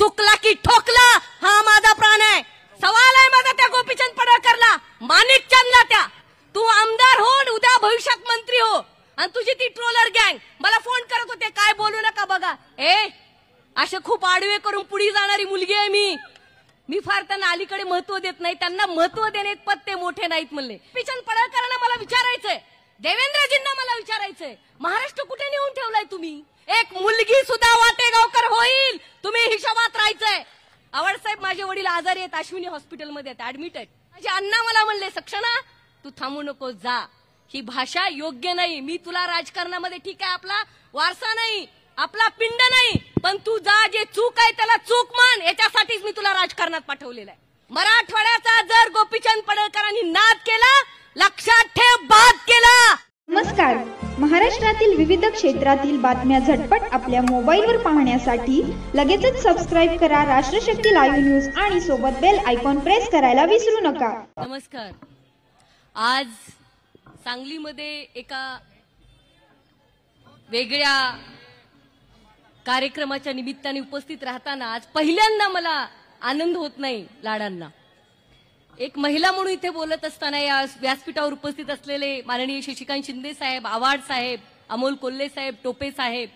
चुकला की ठोकला हा माझा प्राण आहे। सवाल आहे माझा त्या गोपीचंद पडळकरला, माणिकचंदला, त्या तू आमदार हो उद्या भविष्यात मंत्री हो, आणि तुझी ती ट्रोलर गँग मला फोन करत होते काय बोलू नका बघा। असे खूप आडवे करून पुढे जाणारी मुलगी आहे मी फार त्यांना अलीकडे महत्व देत नाही, त्यांना महत्व देणे पत्ते मोठे नाहीत म्हणले। गोपीचंद पडळकरांना मला विचारायचंय, देवेंद्रजींना मला विचारायचंय, महाराष्ट्र कुठे नेऊन ठेवलाय तुम्ही? एक मुलगी सुद्धा वाटेगावकर होईल, तुम्ही हिशोबात राहायचंय। आवडसाहेब माझे वडील आजारी आहेत, अश्विनी हॉस्पिटलमध्ये आहेत, ऍडमिट आहेत। माझे अण्णा मला म्हणले सक्षणा तू थांबू नको जा, ही भाषा योग्य नाही, मी तुला राजकारणामध्ये ठीक आहे आपला वारसा नाही आपला पिंड नाही, पण तू जा, जे चूक आहे त्याला चूक मान, याच्यासाठीच मी तुला राजकारणात पाठवलेलं आहे। मराठवाड्याचा जर गोपीचंद पडळकरांनी नाद केला, लक्षात ठेव बाद केला। नमस्कार, महाराष्ट्रातील विविध क्षेत्रातील बातम्या झटपट आपल्या मोबाईलवर पाहण्यासाठी लगेचच सबस्क्राईब करा राष्ट्रशक्ती लाईव्ह न्यूज आणि सोबत बेल आयकॉन प्रेस करायला विसरू नका। नमस्कार, आज सांगलीमध्ये एका वेगळ्या कार्यक्रमाच्या निमित्ताने उपस्थित राहताना आज पहिल्यांदा मला आनंद होत नाही लाडांना। एक महिला म्हणून इथे बोलत असताना या व्यासपीठावर उपस्थित असलेले माननीय शशिकांत शिंदे साहेब, आव्हाड साहेब, अमोल कोल्हे साहेब, टोपे साहेब,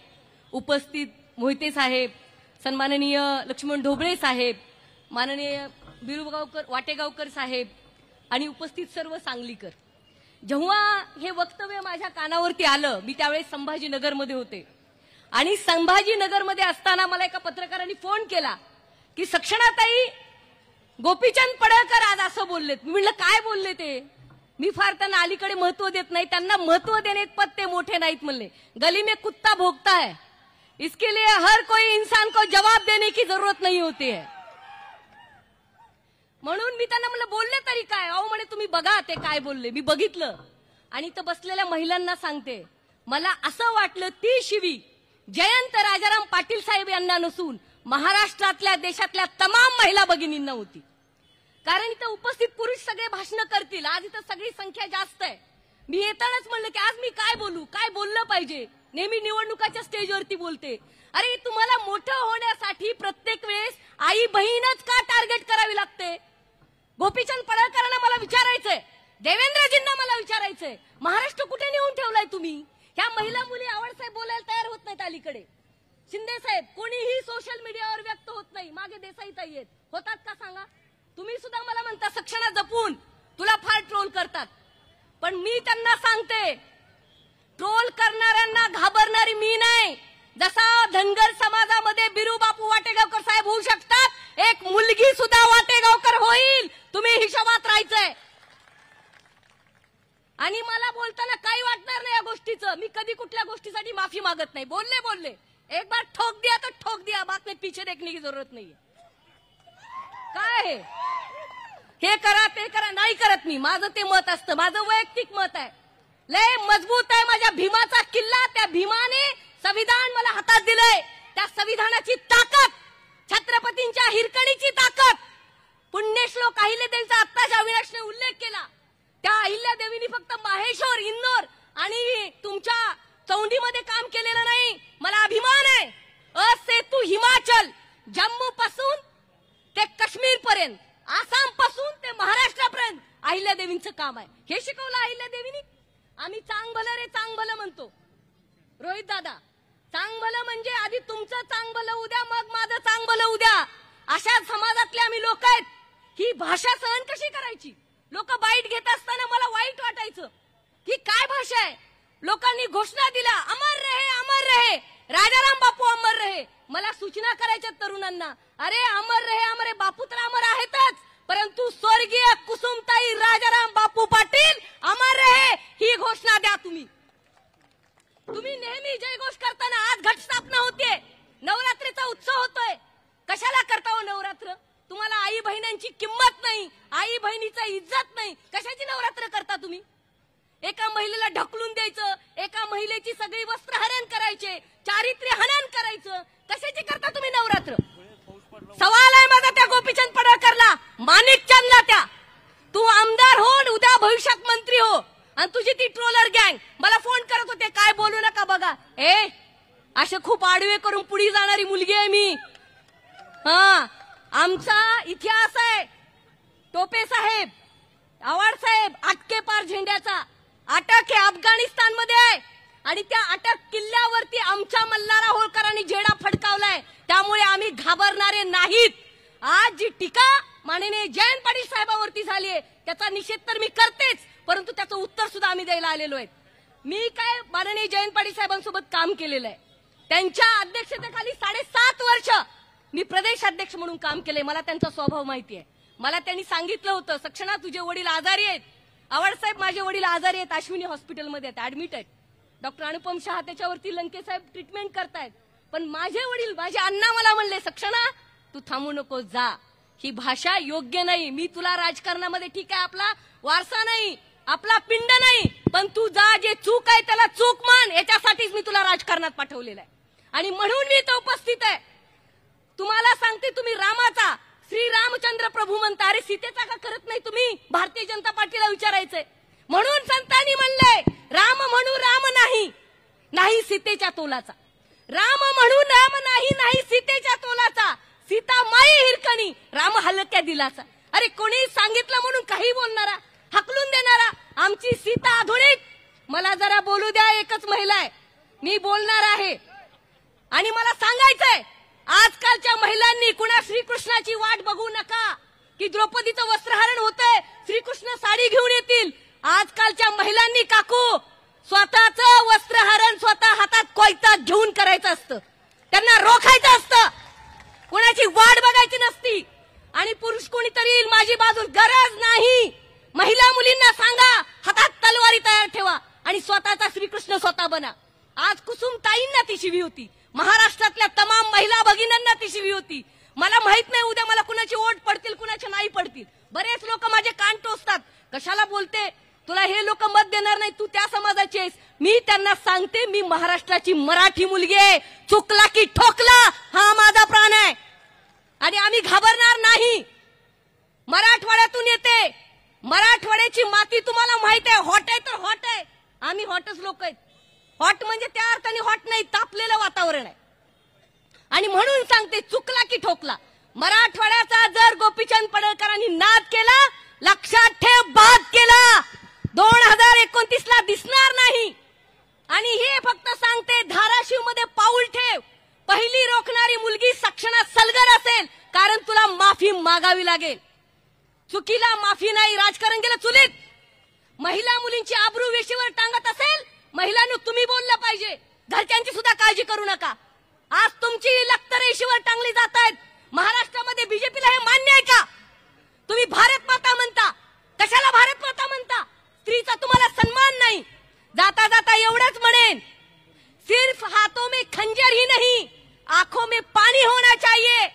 उपस्थित मोहिते साहेब, सन्माननीय लक्ष्मण ढोबळे साहेब, माननीय बिरुगावकर वाटेगावकर साहेब आणि उपस्थित सर्व सांगलीकर, जेव्हा हे वक्तव्य माझ्या कानावरती आलं, मी त्यावेळेस संभाजीनगरमध्ये होते आणि संभाजीनगरमध्ये असताना मला एका पत्रकारांनी फोन केला की सक्षणाताई गोपीचंद पडळकर आज असं बोललेत। मी म्हणलं काय बोलले ते? मी फार त्यांना अलीकडे महत्व देत नाही, त्यांना महत्व देणे पत्ते मोठे नाहीत म्हणले। गली में कुत्ता भोंकता है, इसके लिए हर कोई इंसान को जवाब देने की जरूरत नहीं होती है। म्हणून मी त्यांना म्हणलं बोलले तरी काय? अहो म्हणे तुम्ही बघा ते काय बोलले। मी बघितलं आणि इथं बसलेल्या महिलांना सांगते, मला असं वाटलं ती शिवी जयंत राजाराम पाटील साहेब यांना नसून महाराष्ट्रातल्या देशातल्या तमाम महिला भगिनींना होती। कारण इथं उपस्थित पुरुष सगळे भाषण करतील, आज इथं सगळी संख्या जास्त आहे। मी येतानाच म्हणलं की आज मी काय बोलू, काय बोललं पाहिजे, नेहमी निवडणुकाच्या स्टेजवरती बोलते। अरे तुम्हाला मोठं होण्यासाठी प्रत्येक वेळेस आई बहीणच का टार्गेट करावी लागते? गोपीचंद पडळकरांना मला विचारायचंय, देवेंद्रजींना मला विचारायचंय, महाराष्ट्र कुठे नेऊन ठेवलाय तुम्ही? ह्या महिला मुली आवडसाहेब बोलायला तयार होत नाहीत अलीकडे, शिंदे साहेब कोणीही सोशल मीडियावर व्यक्त होत नाही, मागे देसाईताई आहेत, होतात का सांगा? तुम्ही सुद्धा मला म्हणता सक्षणा जपून, तुला फार ट्रोल करतात, पण मी त्यांना सांगते ट्रोल करणाऱ्यांना घाबरणारी मी नाही। जसा धनगर समाजामध्ये बिरू बापू वाटेगावकर साहेब होऊ शकतात, एक मुलगी सुद्धा वाटेगावकर होईल, तुम्ही हिशोबात राहायचंय। आणि मला बोलताना काही वाटणार नाही या गोष्टीचं, मी कधी कुठल्या गोष्टीसाठी माफी मागत नाही। बोलले एक बार ठोक दिया तो ठोक दिया, बाद में पीछे देखने की जरूरत नहीं है। काय हे करा ते करा नाही करत मी, माझं ते मत असतं, माझं वैयक्तिक मत आहे। लय मजबूत आहे माझ्या भीमाचा किल्ला, त्या भीमाने संविधान मला हातात दिलंय, त्या संविधानाची ताकद, छत्रपतींच्या हिरकणीची ताकद, पुण्यश्लोक अहिल्यादेवीचा आत्ताच्या अविनाशने उल्लेख केला, त्या अहिल्यादेवीनी फक्त माहेश्वर, इंदोर आणि तुमच्या चौंडीमध्ये काम केलेलं नाही। मला अभिमान आहे, सेतू हिमाचल, जम्मू पासून ते काश्मीर पर्यंत, आसाम पासून ते महाराष्ट्रापर्यंत अहिल्यादेवींचं काम आहे। हे शिकवलं अहिल्यादेवीनी। आम्ही चांग भलं रे चांग भलं म्हणतो, रोहित दादा, चांग भलं म्हणजे आधी तुमचं चांग भलं उद्या, मग माझं चांग भलं उद्या, अशा समाजातले आम्ही लोक आहेत। ही भाषा सहन कशी करायची? लोक बाईट घेत असताना मला वाईट वाटायचं, ही काय भाषा आहे? लोकांनी घोषणा दिल्या अमर रहे राजाराम बापू अमर रहे, मला सूचना करायच्या तरुणांना, अरे अमर रहे बापू तर अमर आहेतच, परंतु स्वर्गीय कुसुमताई राजाराम बापू पाटील अमर रहे ही घोषणा द्या। तुम्ही नेहमी जयघोष करताना आज घटस्थापना होते, नवरात्रीचा उत्सव होतोय, कशाला करता हो नवरात्र? तुम्हाला आई बहिणींची किंमत नाही, आई बहिणीचा इज्जत नाही, कशाची नवरात्र करता तुम्ही? एका महिलेला ढकलून द्यायचं, एका महिलेची सगळी वस्त्र हरण करायचे, चारित्र्य हनन करायचं, कशाची करता तुम्ही नवरात्र? सवाल आहे माझा त्या गोपीचंद पडळकरला, माणिकचंदला, त्या तू आमदार हो उद्या भविष्यात मंत्री हो, आणि तुझी ती ट्रोलर गँग मला फोन करत होते काय बोलू नका बघा। असे खूप आडवे करून पुढे जाणारी मुलगी आहे हा, आमचा इतिहास आहे. टोपे साहेब, आव्हाड साहेब, अटके पार झेंड्याचा. अटक हे अफगाणिस्तानमध्ये आहे आणि त्या अटक किल्ल्यावरती आमच्या मल्हारा होळकरांनी झेंडा फडकावलाय. त्यामुळे आम्ही घाबरणारे नाहीत. आज जी टीका माननीय जयंत पाटील साहेबांवरती झाली आहे त्याचा निषेध तर मी करतेच, परंतु त्याचं उत्तर सुद्धा आम्ही द्यायला आलेलो आहे. मी काय माननीय जयंत पाटील साहेबांसोबत काम केलेलं आहे. त्यांच्या अध्यक्षतेखाली 7.5 वर्ष मी प्रदेश अध्यक्ष म्हणून काम केलंय. मला त्यांचा स्वभाव माहिती आहे. मला त्यांनी सांगितलं होतं, सक्षणा तुझे वडील आजारी आहेत. आव्हाड साहेब, माझे वडील आजारी आहेत, अश्विनी हॉस्पिटलमध्ये आहेत, ऍडमिट आहेत. डॉक्टर अनुपम शहा त्याच्यावरती लंके साहेब ट्रीटमेंट करतायत. पण माझे वडील, माझे अण्णा मला म्हणले, सक्षणा तू थांबू नको, जा. ही भाषा योग्य नाही. मी तुला राजकारणामध्ये, ठीक आहे आपला वारसा नाही, आपला पिंड नाही, पण तू जा, जे चूक आहे त्याला चूक मान. याच्यासाठीच मी तुला राजकारणात पाठवलेलं आहे आणि म्हणून मी इथं उपस्थित आहे. तुम्हाला सांगते, तुम्ही रामाचा श्री रामचंद्र प्रभू म्हणता, अरे सीतेचा का करत नाही तुम्ही? भारतीय जनता पार्टीला विचारायचंय. म्हणून संतांनी म्हणलंय, राम म्हणू राम नाही, नाही सीतेच्या तोलाचा. राम म्हणू राम नाही, नाही सीतेच्या तोलाचा. सीता माई हिरकणी, राम हलक्या दिलाचा. अरे कोणी सांगितलं म्हणून काही बोलणारा, हकलून देणारा. आमची सीता आधुनिक. मला जरा बोलू द्या, एकच महिला आहे, मी बोलणार आहे. आणि मला सांगायचंय, आजकालच्या महिलांनी कुणा श्रीकृष्णाची वाट बघू नका की द्रौपदीचं वस्त्रहरण होतंय, श्रीकृष्ण साडी घेऊन येतील. आजकालच्या महिलांनी काकू स्वतःचं वस्त्रहरण स्वतः हातात कोयता घेऊन करायचं असतं. त्यांना रोखायचं असतं, कुणाची वाट बघायची नसती. आणि पुरुष कोणीतरी येईल माझी बाजू, गरज नाही. महिला मुलींना सांगा, हातात तलवारी तयार ठेवा आणि स्वतःचा श्रीकृष्ण स्वतः बना. आज कुसुम ताईंना ती शिवी होती, महाराष्ट्रातल्या तमाम महिला भगिनींना ती शिवी होती. मला माहित नाही उद्या मला कुणाची वोट पडतील, कुणाचे नाही पडतील. बरेच लोक माझे कान टोचतात, कशाला बोलते, तुला हे लोक मत देणार नाही, तू त्या समाजाची आहेस. मी त्यांना सांगते, मी महाराष्ट्राची मराठी मुलगी आहे. चुकला की ठोकला हा माझा प्राण आहे आणि आम्ही घाबरणार नाही. मराठवाड्यातून येते, मराठवाड्याची माती तुम्हाला माहित आहे, हॉट आहे तर हॉट आहे. आम्ही हॉटच लोक आहेत. हॉट म्हणजे त्या अर्थाने हॉट नाही, तापलेलं वातावरण आहे. आणि म्हणून सांगते, चुकला की ठोकला. मराठवाड्याचा जर गोपीचंद पडळकरांनी नाद केला, लक्षात ठेव, बाद केला, 2029ला दिसणार नाही. आणि हे फक्त सांगते, धाराशिव मध्ये पाऊल ठेव. पहिली रोखणारी मुलगी सक्षणा सलगर असेल, कारण तुला माफी मागावी लागेल. चुकीला माफी नाही. राजकारण गेलं चुलीत. महिला मुलींची आबरू वेशीवर टांगत असेल, महिलांनी तुम्ही बोललं पाहिजे. घरच्यांची सुद्धा काळजी करू नका. आज तुमची लखतर रेशीवर टांगली जात आहेत. महाराष्ट्रामध्ये बीजेपीला हे मान्य आहे का? तुम्ही भारत माता म्हणता, कशाला भारत माता म्हणता? स्त्रीचा तुम्हाला सन्मान नाही. जाता जाता एवढंच म्हणेन, सिर्फ हाथों में खंजर ही नहीं, आंखों में पानी होना चाहिए.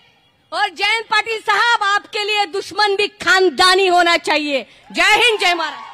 और जयंत पाटिल साहब, आपके लिए दुश्मन भी खानदानी होना चाहिए. जय हिंद, जय महाराष्ट्र.